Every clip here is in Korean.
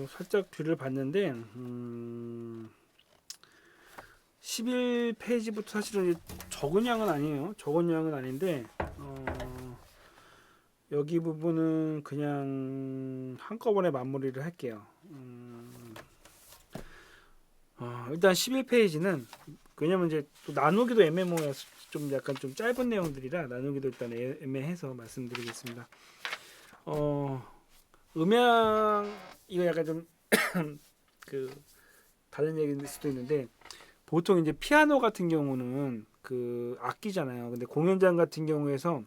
살짝 뒤를 봤는데 11페이지부터 사실은 적은 양은 아니에요. 적은 양은 아닌데 여기 부분은 그냥 한꺼번에 마무리를 할게요. 일단 11페이지는 왜냐면 이제 또 나누기도 애매모호해서 좀 약간 좀 짧은 내용들이라 나누기도 일단 애매해서 말씀드리겠습니다. 음향 이거 약간 좀 그 다른 얘기일 수도 있는데 보통 이제 피아노 같은 경우는 그 악기잖아요. 근데 공연장 같은 경우에서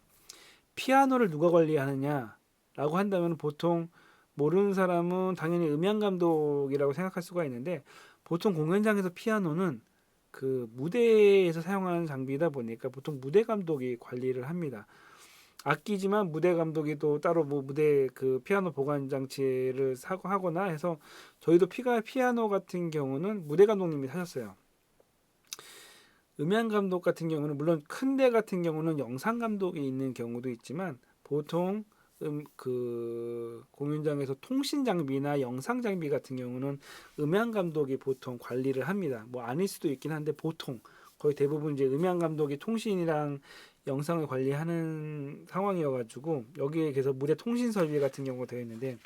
피아노를 누가 관리하느냐라고 한다면 보통 모르는 사람은 당연히 음향 감독이라고 생각할 수가 있는데 보통 공연장에서 피아노는 그 무대에서 사용하는 장비이다 보니까 보통 무대 감독이 관리를 합니다. 악기지만 무대 감독이 또 따로 뭐 무대 그 피아노 보관 장치를 사고 하거나 해서 저희도 피아노 같은 경우는 무대 감독님이 사셨어요. 음향 감독 같은 경우는 물론 큰 데 같은 경우는 영상 감독이 있는 경우도 있지만 보통 그 공연장에서 통신 장비나 영상 장비 같은 경우는 음향 감독이 보통 관리를 합니다. 뭐 아닐 수도 있긴 한데 보통 거의 대부분 이제 음향 감독이 통신이랑 영상을 관리하는 상황이어가지고 여기에 그래서 무대 통신 설비 같은 경우가 되어 있는데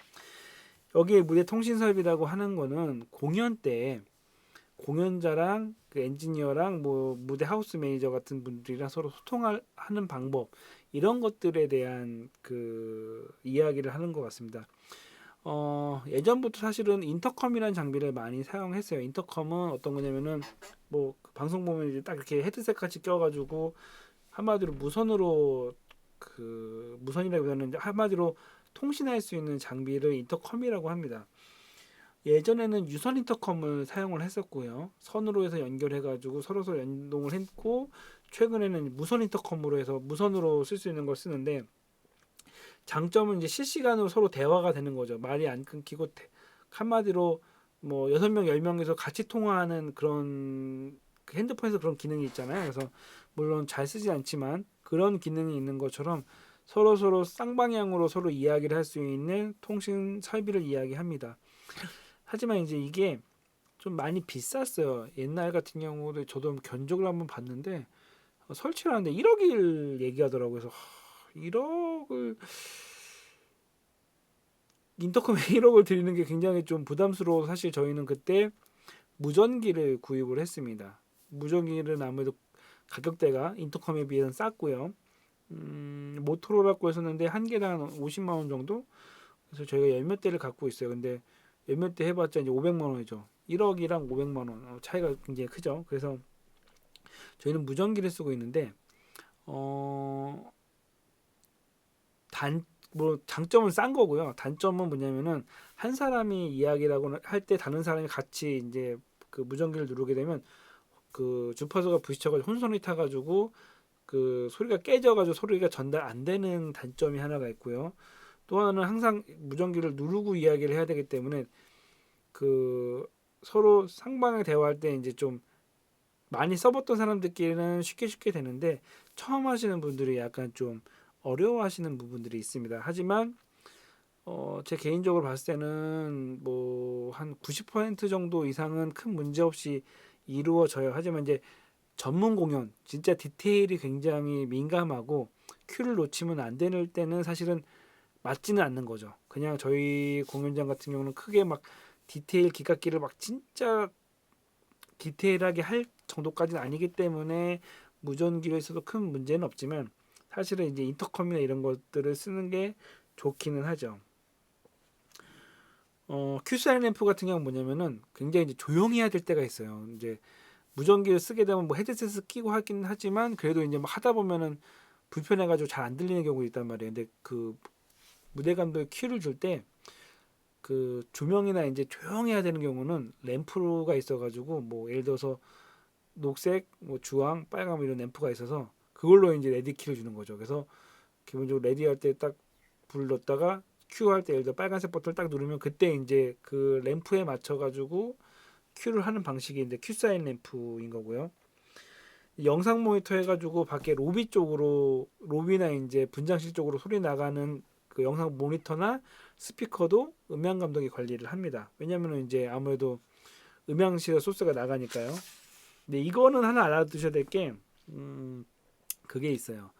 여기에 무대 통신 설비라고 하는 거는 공연 때 공연자랑 그 엔지니어랑 뭐 무대 하우스 매니저 같은 분들이랑 서로 소통하는 방법 이런 것들에 대한 그 이야기를 하는 것 같습니다. 예전부터 사실은 인터컴이라는 장비를 많이 사용했어요. 인터컴은 어떤 거냐면은 뭐 방송 보면 이제 딱 이렇게 헤드셋 같이 껴가지고 한마디로 무선으로 그 무선이라기보다는 한마디로 통신할 수 있는 장비를 인터컴이라고 합니다. 예전에는 유선 인터컴을 사용을 했었고요. 선으로 해서 연결해가지고 서로 연동을 했고 최근에는 무선 인터컴으로 해서 무선으로 쓸 수 있는 걸 쓰는데 장점은 이제 실시간으로 서로 대화가 되는 거죠. 말이 안 끊기고 한마디로 뭐 6명, 10명에서 같이 통화하는 그런 그 핸드폰에서 그런 기능이 있잖아요. 그래서 물론 잘 쓰지 않지만 그런 기능이 있는 것처럼 서로 쌍방향으로 서로 이야기를 할 수 있는 통신 설비를 이야기합니다. 하지만 이제 이게 좀 많이 비쌌어요. 옛날 같은 경우도 저도 견적을 한번 봤는데 설치를 하는데 1억을 얘기하더라고요. 그래서 1억을 인터컴에 1억을 드리는 게 굉장히 좀 부담스러워서 사실 저희는 그때 무전기를 구입을 했습니다. 무전기는 아무래도 가격대가 인터컴에 비해서는 쌌고요. 모토로라 거 했었는데 한 개당 50만 원 정도? 그래서 저희가 열 몇 대를 갖고 있어요. 근데 열 몇 대 해봤자 이제 500만 원이죠. 1억이랑 500만 원 차이가 굉장히 크죠. 그래서 저희는 무전기를 쓰고 있는데 어, 뭐 장점은 싼 거고요. 단점은 뭐냐면은 한 사람이 이야기라고 할 때 다른 사람이 같이 이제 그 무전기를 누르게 되면 그 주파수가 부딪혀가지고 혼선이 타가지고 그 소리가 깨져가지고 소리가 전달 안 되는 단점이 하나가 있고요. 또 하나는 항상 무전기를 누르고 이야기를 해야 되기 때문에 그 서로 상방을 대화할 때 이제 좀 많이 써봤던 사람들끼리는 쉽게 되는데 처음 하시는 분들이 약간 좀 어려워하시는 부분들이 있습니다. 하지만 제 개인적으로 봤을 때는 뭐 한 90% 정도 이상은 큰 문제 없이 이루어져요. 하지만 이제 전문 공연, 진짜 디테일이 굉장히 민감하고 큐를 놓치면 안 되는 때는 사실은 맞지는 않는 거죠. 그냥 저희 공연장 같은 경우는 크게 막 디테일 기각기를 막 진짜 디테일하게 할 정도까지는 아니기 때문에 무전기로 있어도 큰 문제는 없지만 사실은 이제 인터컴이나 이런 것들을 쓰는 게 좋기는 하죠. 큐사인 앰프 같은 경우는 뭐냐면은 굉장히 이제 조용히 해야 될 때가 있어요. 이제 무전기를 쓰게 되면 뭐 헤드셋을 끼고 하긴 하지만 그래도 이제 뭐 하다 보면은 불편해가지고 잘 안 들리는 경우가 있단 말이에요. 근데 그 무대 감독이 큐를 줄 때 그 조명이나 이제 조용해야 되는 경우는 램프가 있어가지고 뭐 예를 들어서 녹색, 뭐 주황, 빨강 뭐 이런 램프가 있어서 그걸로 이제 레디 키를 주는 거죠. 그래서 기본적으로 레디 할 때 딱 불을 넣었다가 큐 할 때 예를 들어 빨간색 버튼을 딱 누르면 그때 이제 그 램프에 맞춰 가지고 큐를 하는 방식이 이제 큐 사인 램프인 거고요. 영상 모니터 해가지고 밖에 로비 쪽으로 로비나 이제 분장실 쪽으로 소리 나가는 그 영상 모니터나 스피커도 음향 감독이 관리를 합니다. 왜냐면은 이제 아무래도 음향실에 소스가 나가니까요. 근데 이거는 하나 알아두셔야 될 게 그게 있어요.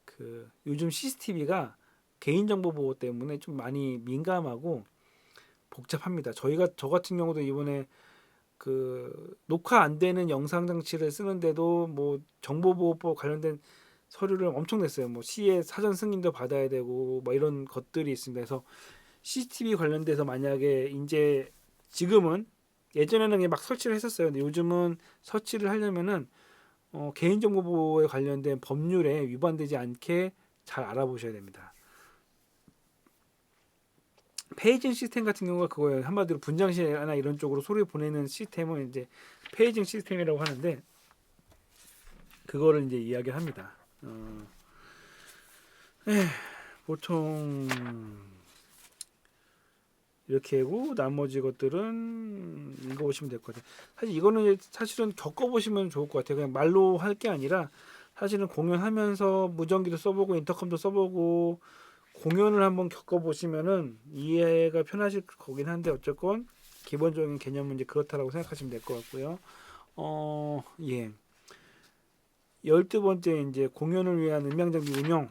그 요즘 CCTV가 개인정보 보호 때문에 좀 많이 민감하고 복잡합니다. 저 같은 경우도 이번에 그 녹화 안 되는 영상 장치를 쓰는데도 뭐 정보보호법 관련된 서류를 엄청 냈어요. 뭐 시의 사전 승인도 받아야 되고 뭐 이런 것들이 있습니다. 그래서 CCTV 관련돼서 만약에 이제 지금은 예전에는 그냥 막 설치를 했었어요. 근데 요즘은 설치를 하려면은 개인정보 보호에 관련된 법률에 위반되지 않게 잘 알아보셔야 됩니다. 페이징 시스템 같은 경우가 그거예요. 한마디로 분장실이나 이런 쪽으로 소리 보내는 시스템은 이제 페이징 시스템이라고 하는데 그거를 이제 이야기를 합니다. 보통 이렇게 하고 나머지 것들은 읽어보시면 될 것 같아요. 사실 이거는 사실은 겪어보시면 좋을 것 같아요. 그냥 말로 할 게 아니라 사실은 공연하면서 무전기도 써보고 인터컴도 써보고 공연을 한번 겪어보시면은 이해가 편하실 거긴 한데 어쨌건 기본적인 개념은 이제 그렇다라고 생각하시면 될 것 같고요. 예. 12번째 이제 공연을 위한 음향 장비 운영.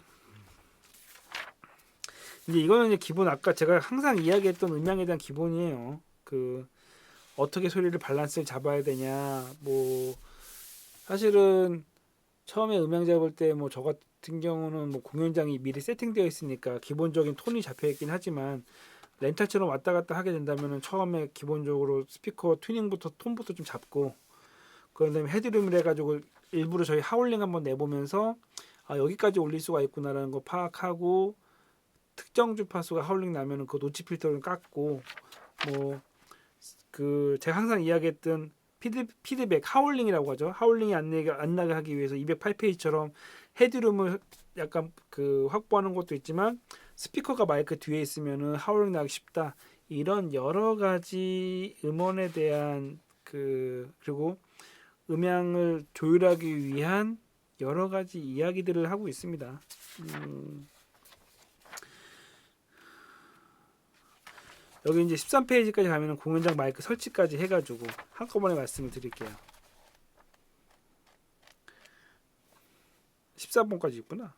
이제 이거는 이제 기본 아까 제가 항상 이야기했던 음향에 대한 기본이에요. 그 어떻게 소리를 밸런스를 잡아야 되냐. 뭐 사실은 처음에 음향 잡을 때 뭐 저 같은 경우는 뭐 공연장이 미리 세팅되어 있으니까 기본적인 톤이 잡혀 있긴 하지만 렌탈처럼 왔다 갔다 하게 된다면은 처음에 기본적으로 스피커 튜닝부터 톤부터 좀 잡고 그런 다음에 헤드룸을 해가지고 일부러 저희 하울링 한번 내보면서 아 여기까지 올릴 수가 있구나라는 거 파악하고 특정 주파수가 하울링 나면은 그 노치 필터를 깎고 뭐 그 제가 항상 이야기했던 피드백 하울링이라고 하죠. 하울링이 안 나게 하기 위해서 208페이지처럼 헤드룸을 약간 그 확보하는 것도 있지만 스피커가 마이크 뒤에 있으면은 하울링 나기 쉽다. 이런 여러 가지 음원에 대한 그리고 음향을 조율하기 위한 여러 가지 이야기들을 하고 있습니다. 여기 이제 13페이지까지 가면은 공연장 마이크 설치까지 해가지고 한꺼번에 말씀을 드릴게요. 14번까지 있구나.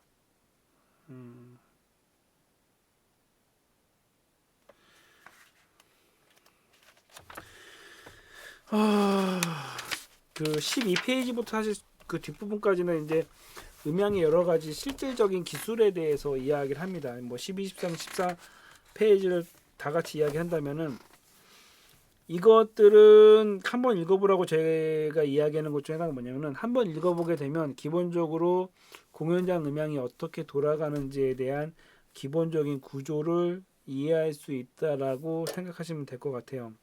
그 12페이지부터 사실 그 뒷부분까지는 이제 음향의 여러 가지 실질적인 기술에 대해서 이야기를 합니다. 뭐 12, 13, 14페이지를 다 같이 이야기한다면은 이것들은 한번 읽어보라고 제가 이야기하는 것 중에 하나가 뭐냐면은 한번 읽어보게 되면 기본적으로 공연장 음향이 어떻게 돌아가는지에 대한 기본적인 구조를 이해할 수 있다라고 생각하시면 될 것 같아요.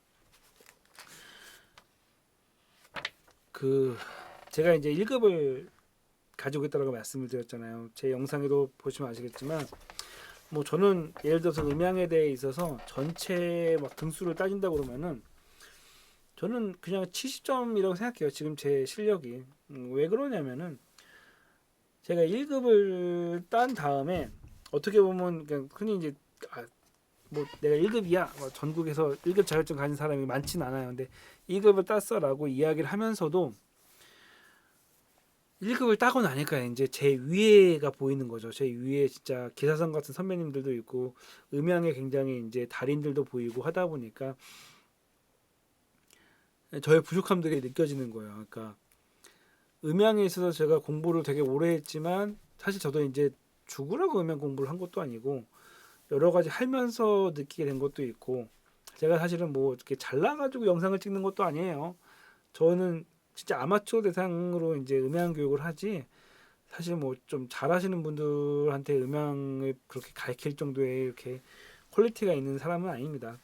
그 제가 이제 1급을 가지고 있다고 말씀을 드렸잖아요. 제 영상에도 보시면 아시겠지만 뭐 저는 예를 들어서 음향에 대해 있어서 전체 막 등수를 따진다 그러면은 저는 그냥 70점이라고 생각해요. 지금 제 실력이. 왜 그러냐면은 제가 1급을 딴 다음에 어떻게 보면 그냥 흔히 이제 뭐 내가 1급이야. 뭐 전국에서 1급 자격증 가진 사람이 많지는 않아요. 근데 2급을 땄어라고 이야기를 하면서도 1급을 따고 나니까 이제 제 위에가 보이는 거죠. 제 위에 진짜 기사성 같은 선배님들도 있고 음향에 굉장히 이제 달인들도 보이고 하다 보니까 저의 부족함들이 느껴지는 거예요. 그러니까 음향에 있어서 제가 공부를 되게 오래 했지만 사실 저도 이제 죽으라고 음향 공부를 한 것도 아니고 여러 가지 하면서 느끼게 된 것도 있고 제가 사실은 뭐 이렇게 잘나가지고 영상을 찍는 것도 아니에요. 저는 진짜 아마추어 대상으로 이제 음향 교육을 하지 사실 뭐 좀 잘하시는 분들한테 음향을 그렇게 가르칠 정도의 이렇게 퀄리티가 있는 사람은 아닙니다.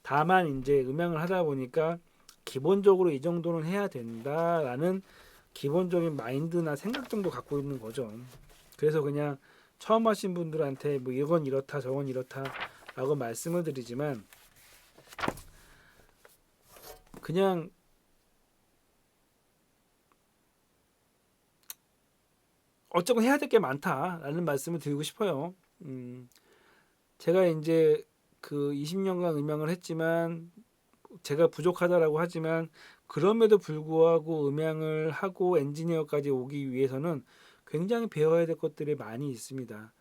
다만 이제 음향을 하다 보니까 기본적으로 이 정도는 해야 된다라는 기본적인 마인드나 생각 정도 갖고 있는 거죠. 그래서 그냥 처음 하신 분들한테 뭐 이건 이렇다 저건 이렇다라고 말씀을 드리지만 그냥 어쩌고 해야 될 게 많다라는 말씀을 드리고 싶어요. 제가 이제 그 20년간 음향을 했지만 제가 부족하다라고 하지만 그럼에도 불구하고 음향을 하고 엔지니어까지 오기 위해서는 굉장히 배워야 될 것들이 많이 있습니다.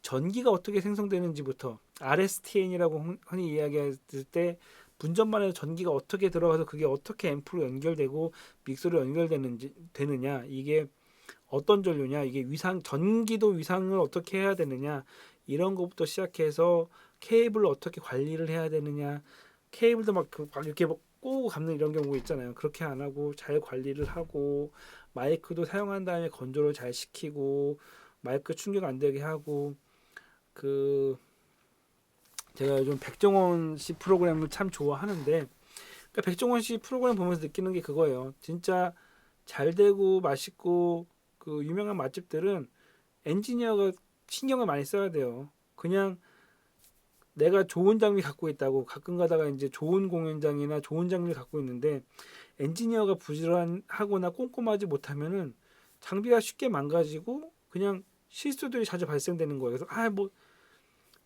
전기가 어떻게 생성되는지부터 RSTN이라고 흔히 이야기했을 때 분전반에서 전기가 어떻게 들어가서 그게 어떻게 앰프로 연결되고 믹서로 연결되는지 되느냐, 이게 어떤 전류냐, 이게 위상 전기도 위상을 어떻게 해야 되느냐, 이런 것부터 시작해서 케이블을 어떻게 관리를 해야 되느냐, 케이블도 막 이렇게 막 꼬고 감는 이런 경우 있잖아요. 그렇게 안 하고 잘 관리를 하고 마이크도 사용한 다음에 건조를 잘 시키고 마이크 충격 안 되게 하고 그 제가 요즘 백종원 씨 프로그램을 참 좋아하는데 그러니까 백종원 씨 프로그램 보면서 느끼는 게 그거예요. 진짜 잘 되고 맛있고 그 유명한 맛집들은 엔지니어가 신경을 많이 써야 돼요. 그냥 내가 좋은 장비 갖고 있다고 가끔 가다가 이제 좋은 공연장이나 좋은 장비를 갖고 있는데 엔지니어가 부지런하거나 꼼꼼하지 못하면은 장비가 쉽게 망가지고 그냥 실수들이 자주 발생되는 거예요. 그래서 뭐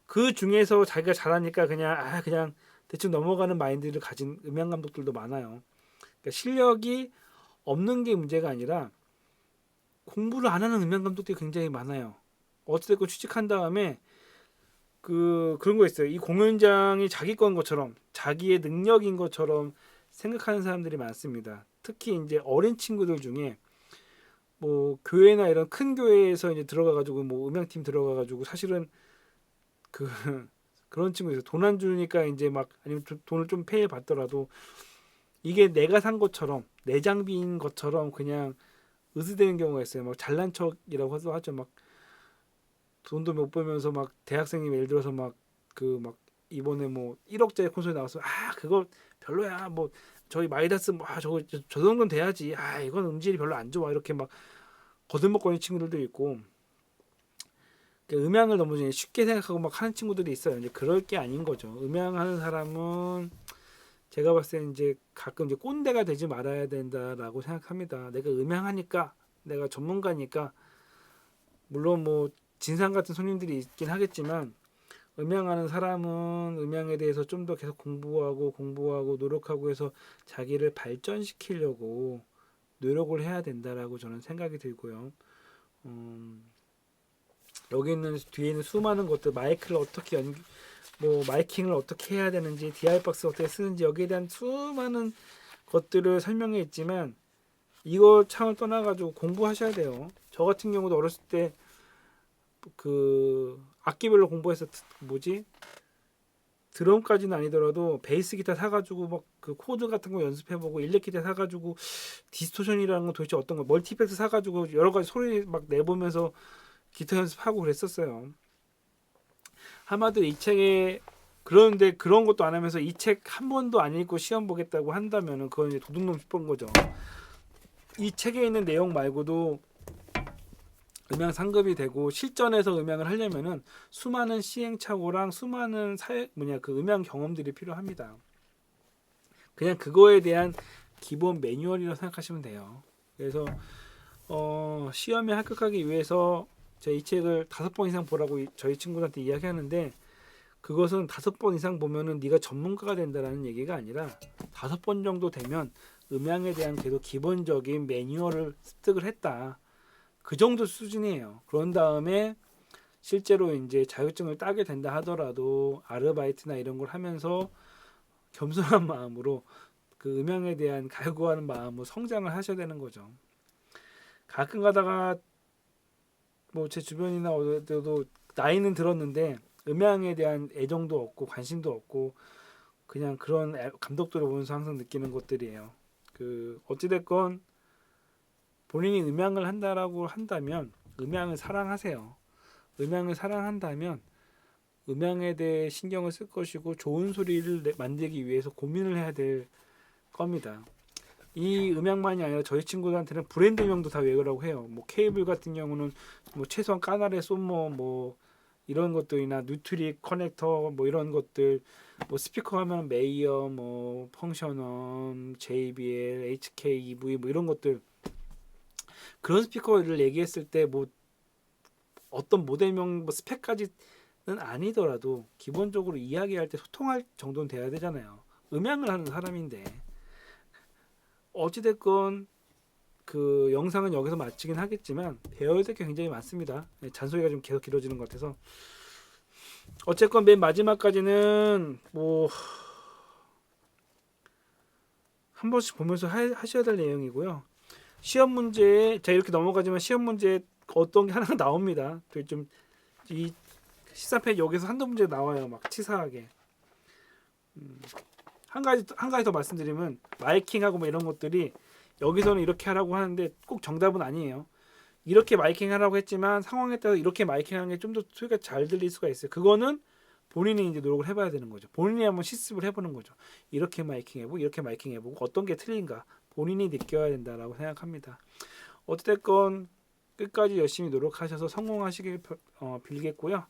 그 중에서 자기가 잘하니까 그냥 대충 넘어가는 마인드를 가진 음향 감독들도 많아요. 그러니까 실력이 없는 게 문제가 아니라 공부를 안 하는 음향 감독들이 굉장히 많아요. 어찌됐건 취직한 다음에 그런 거 있어요. 이 공연장이 자기 건 것처럼 자기의 능력인 것처럼 생각하는 사람들이 많습니다. 특히 이제 어린 친구들 중에 뭐 교회나 이런 큰 교회에서 이제 들어가가지고 뭐 음향팀 들어가가지고 사실은 그 그런 친구 있어요. 돈 안 주니까 이제 막 아니면 돈을 좀 페이 받더라도 이게 내가 산 것처럼 내 장비인 것처럼 그냥 의지되는 경우가 있어요. 막 잘난 척이라고 하죠. 막 돈도 못 벌면서 막 대학생이 예를 들어서 막 이번에 뭐 1억짜리 콘솔이 나와서 그거 별로야 뭐 저희 마이다스 뭐 저 정도는 돼야지 이건 음질이 별로 안 좋아 이렇게 막 거들먹거리는 친구들도 있고 그러니까 음향을 너무 쉽게 생각하고 막 하는 친구들이 있어요. 이제 그럴 게 아닌 거죠. 음향하는 사람은 제가 봤을 때 이제 가끔 이제 꼰대가 되지 말아야 된다라고 생각합니다. 내가 음향하니까 내가 전문가니까 물론 뭐 진상 같은 손님들이 있긴 하겠지만 음향하는 사람은 음향에 대해서 좀 더 계속 공부하고 노력하고 해서 자기를 발전시키려고 노력을 해야 된다라고 저는 생각이 들고요. 여기 있는 뒤에 있는 수많은 것들 마이크를 어떻게 뭐 마이킹을 어떻게 해야 되는지 DI 박스 어떻게 쓰는지 여기에 대한 수많은 것들을 설명해 있지만 이거 차원 떠나가지고 공부하셔야 돼요. 저 같은 경우도 어렸을 때 그 악기별로 공부해서 뭐지 드럼까지는 아니더라도 베이스 기타 사가지고 막 그 코드 같은 거 연습해보고 일렉 기타 사가지고 디스토션이라는 건 도대체 어떤 거 멀티팩스 사가지고 여러 가지 소리 막 내보면서 기타 연습하고 그랬었어요. 한마디로 이 책에 그런데 그런 것도 안 하면서 이 책 한 번도 안 읽고 시험 보겠다고 한다면은 그건 이제 도둑놈 싶은 거죠. 이 책에 있는 내용 말고도 음향 상급이 되고 실전에서 음향을 하려면은 수많은 시행착오랑 수많은 그 음향 경험들이 필요합니다. 그냥 그거에 대한 기본 매뉴얼이라고 생각하시면 돼요. 그래서 시험에 합격하기 위해서 제가 이 책을 5번 이상 보라고 저희 친구들한테 이야기하는데 그것은 5번 이상 보면은 네가 전문가가 된다라는 얘기가 아니라 5번 정도 되면 음향에 대한 그래도 기본적인 매뉴얼을 습득을 했다. 그 정도 수준이에요. 그런 다음에 실제로 이제 자격증을 따게 된다 하더라도 아르바이트나 이런 걸 하면서 겸손한 마음으로 그 음향에 대한 갈구하는 마음으로 성장을 하셔야 되는 거죠. 가끔 가다가 뭐 제 주변이나 어디도 나이는 들었는데 음향에 대한 애정도 없고 관심도 없고 그냥 그런 감독들을 보면서 항상 느끼는 것들이에요. 그 어찌됐건 본인이 음향을 한다라고 한다면 음향을 사랑하세요. 음향을 사랑한다면 음향에 대해 신경을 쓸 것이고 좋은 소리를 만들기 위해서 고민을 해야 될 겁니다. 이 음향만이 아니라 저희 친구들한테는 브랜드명도 다 외우라고 해요. 뭐 케이블 같은 경우는 뭐 최소한 까나레, 솜모 뭐 이런 것들이나 뉴트릭 커넥터 뭐 이런 것들 뭐 스피커 하면 메이어 뭐 펑셔넌 JBL HK EV 뭐 이런 것들 그런 스피커를 얘기했을 때 뭐 어떤 모델명 뭐 스펙까지 아니더라도 기본적으로 이야기할 때 소통할 정도는 돼야 되잖아요. 음향을 하는 사람인데 어찌됐건 그 영상은 여기서 마치긴 하겠지만 배워야 될 게 굉장히 많습니다. 잔소리가 좀 계속 길어지는 것 같아서 어쨌건 맨 마지막까지는 뭐 한 번씩 보면서 하셔야 될 내용이고요. 시험 문제에 자 이렇게 넘어가지만 시험 문제에 어떤 게 하나 나옵니다. 좀이 13페이지 여기서 한두 문제 나와요. 막 치사하게. 한 가지 더 말씀드리면 마이킹하고 뭐 이런 것들이 여기서는 이렇게 하라고 하는데 꼭 정답은 아니에요. 이렇게 마이킹 하라고 했지만 상황에 따라 이렇게 마이킹하는 게 좀 더 소리가 잘 들릴 수가 있어요. 그거는 본인이 이제 노력을 해봐야 되는 거죠. 본인이 한번 실습을 해보는 거죠. 이렇게 마이킹 해보고 이렇게 마이킹 해보고 어떤 게 틀린가 본인이 느껴야 된다라고 생각합니다. 어찌됐건 끝까지 열심히 노력하셔서 성공하시길 빌겠고요.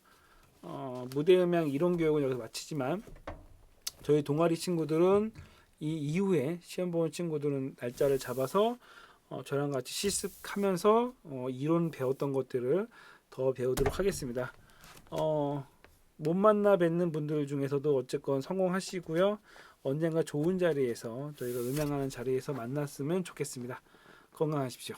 무대 음향 이론 교육은 여기서 마치지만 저희 동아리 친구들은 이 이후에 시험 보는 친구들은 날짜를 잡아서 저랑 같이 실습하면서 이론 배웠던 것들을 더 배우도록 하겠습니다. 못 만나 뵙는 분들 중에서도 어쨌건 성공하시고요. 언젠가 좋은 자리에서 저희가 음향하는 자리에서 만났으면 좋겠습니다. 건강하십시오.